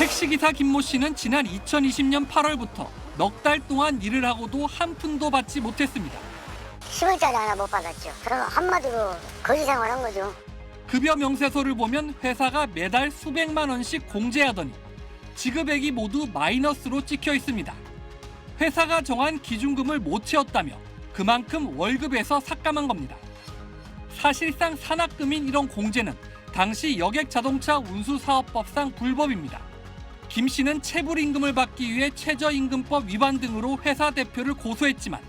택시기사 김모 씨는 지난 2020년 8월부터 넉 달 동안 일을 하고도 한 푼도 받지 못했습니다. 10원짜리 하나 못 받았죠. 그럼 한마디로 거지 생활한 거죠. 급여 명세서를 보면 회사가 매달 수백만 원씩 공제하더니 지급액이 모두 마이너스로 찍혀 있습니다. 회사가 정한 기준금을 못 채웠다며 그만큼 월급에서 삭감한 겁니다. 사실상 산학금인 이런 공제는 당시 여객자동차 운수사업법상 불법입니다. 김 씨는 체불임금을 받기 위해 최저임금법 위반 등으로 회사 대표를 고소했지만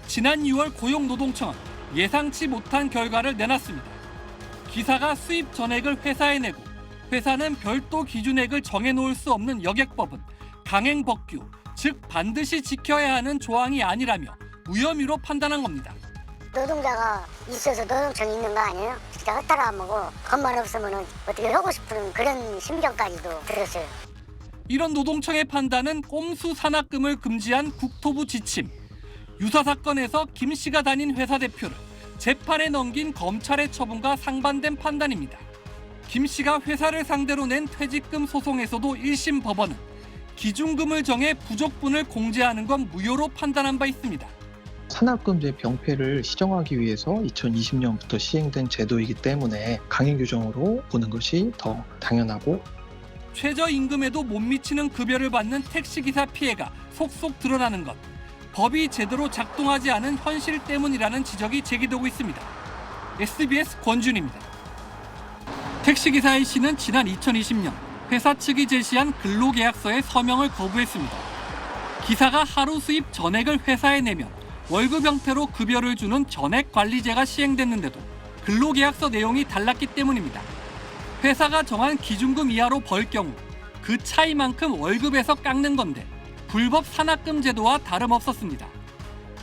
지난 6월 고용노동청은 예상치 못한 결과를 내놨습니다. 기사가 수입 전액을 회사에 내고 회사는 별도 기준액을 정해놓을 수 없는 여객법은 강행법규, 즉 반드시 지켜야 하는 조항이 아니라며 무혐의로 판단한 겁니다. 노동자가 있어서 노동청이 있는 거 아니에요? 진짜 허탈하고 것만 없으면 어떻게 하고 싶은 그런 심정까지도 들었어요. 이런 노동청의 판단은 꼼수 산학금을 금지한 국토부 지침, 유사 사건에서 김 씨가 다닌 회사 대표를 재판에 넘긴 검찰의 처분과 상반된 판단입니다. 김 씨가 회사를 상대로 낸 퇴직금 소송에서도 1심 법원은 기준금을 정해 부족분을 공제하는 건 무효로 판단한 바 있습니다. 산학금제 병폐를 시정하기 위해서 2020년부터 시행된 제도이기 때문에 강행 규정으로 보는 것이 더 당연하고, 최저임금에도 못 미치는 급여를 받는 택시기사 피해가 속속 드러나는 것, 법이 제대로 작동하지 않은 현실 때문이라는 지적이 제기되고 있습니다. SBS 권준입니다. 택시기사 A씨는 지난 2020년 회사 측이 제시한 근로계약서에 서명을 거부했습니다. 기사가 하루 수입 전액을 회사에 내면 월급 형태로 급여를 주는 전액관리제가 시행됐는데도 근로계약서 내용이 달랐기 때문입니다. 회사가 정한 기준금 이하로 벌 경우 그 차이만큼 월급에서 깎는 건데 불법 산학금 제도와 다름없었습니다.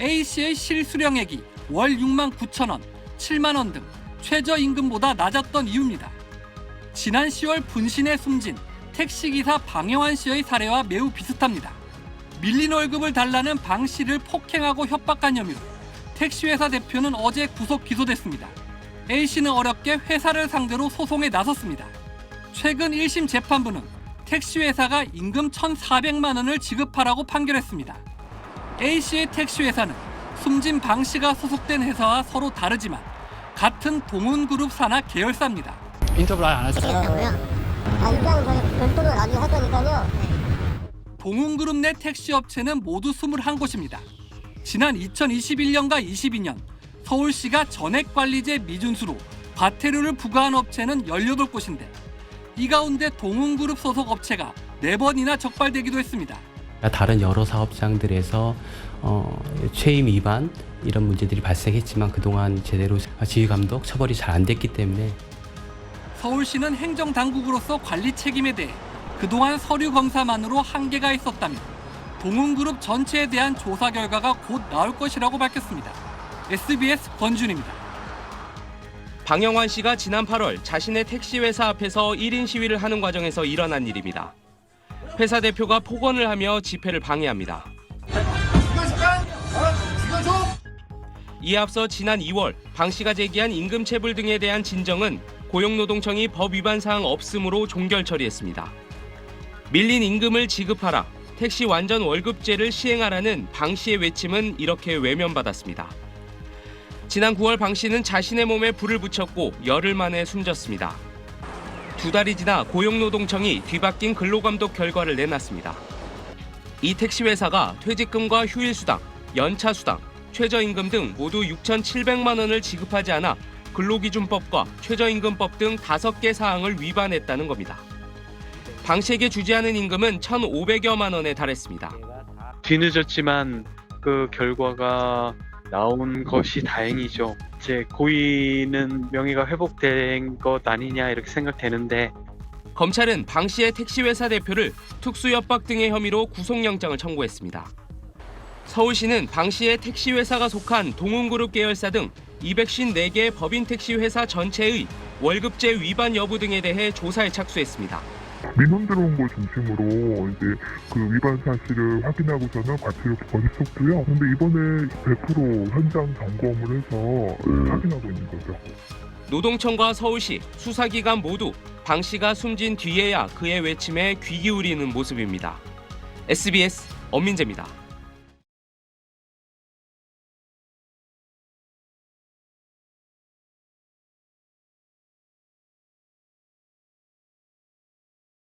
A씨의 실수령액이 월 6만 9천 원, 7만 원 등 최저임금보다 낮았던 이유입니다. 지난 10월 분신에 숨진 택시기사 방영환 씨의 사례와 매우 비슷합니다. 밀린 월급을 달라는 방 씨를 폭행하고 협박한 혐의로 택시회사 대표는 어제 구속 기소됐습니다. A씨는 어렵게 회사를 상대로 소송에 나섰습니다. 최근 1심 재판부는 택시회사가 임금 1,400만 원을 지급하라고 판결했습니다. A씨의 택시회사는 숨진 방 씨가 소속된 회사와 서로 다르지만 같은 동훈그룹 산하 계열사입니다. 인터뷰를 아예 안 하셨어요? 일단은 별도로 나중에 할 거니까요. 동훈그룹 내 택시업체는 모두 21곳입니다. 지난 2021년과 22년 서울시가 전액관리제 미준수로 과태료를 부과한 업체는 18곳인데 이 가운데 동훈그룹 소속 업체가 4번이나 적발되기도 했습니다. 다른 여러 사업장들에서 최임 위반 이런 문제들이 발생했지만 그동안 제대로 지휘감독 처벌이 잘 안 됐기 때문에 서울시는 행정당국으로서 관리 책임에 대해 그동안 서류 검사만으로 한계가 있었다며 동훈그룹 전체에 대한 조사 결과가 곧 나올 것이라고 밝혔습니다. SBS 권준입니다. 방영환 씨가 지난 8월 자신의 택시 회사 앞에서 1인 시위를 하는 과정에서 일어난 일입니다. 회사 대표가 폭언을 하며 집회를 방해합니다. 이에 앞서 지난 2월 방 씨가 제기한 임금체불 등에 대한 진정은 고용노동청이 법 위반 사항 없음으로 종결 처리했습니다. 밀린 임금을 지급하라, 택시 완전 월급제를 시행하라는 방 씨의 외침은 이렇게 외면받았습니다. 지난 9월 방 씨는 자신의 몸에 불을 붙였고 열흘 만에 숨졌습니다. 2달이 지나 고용노동청이 뒤바뀐 근로감독 결과를 내놨습니다. 이 택시회사가 퇴직금과 휴일수당, 연차수당, 최저임금 등 모두 6,700만 원을 지급하지 않아 근로기준법과 최저임금법 등 5개 사항을 위반했다는 겁니다. 방 씨에게 주지하는 임금은 1,500여만 원에 달했습니다. 뒤늦었지만 그 결과가 나온 것이 다행이죠. 이제 고의는 명예가 회복된 것 아니냐 이렇게 생각되는데, 검찰은 방 씨의 택시회사 대표를 특수협박 등의 혐의로 구속영장을 청구했습니다. 서울시는 방 씨의 택시회사가 속한 동훈그룹 계열사 등 254개 법인 택시회사 전체의 월급제 위반 여부 등에 대해 조사에 착수했습니다. 민원 들어온 걸 중심으로 이제 그 위반 사실을 확인하고서는 과태료 거듭했고요. 근데 이번에 100% 현장 점검을 해서 확인하고 있는 거죠. 노동청과 서울시, 수사기관 모두 방 씨가 숨진 뒤에야 그의 외침에 귀 기울이는 모습입니다. SBS 엄민재입니다.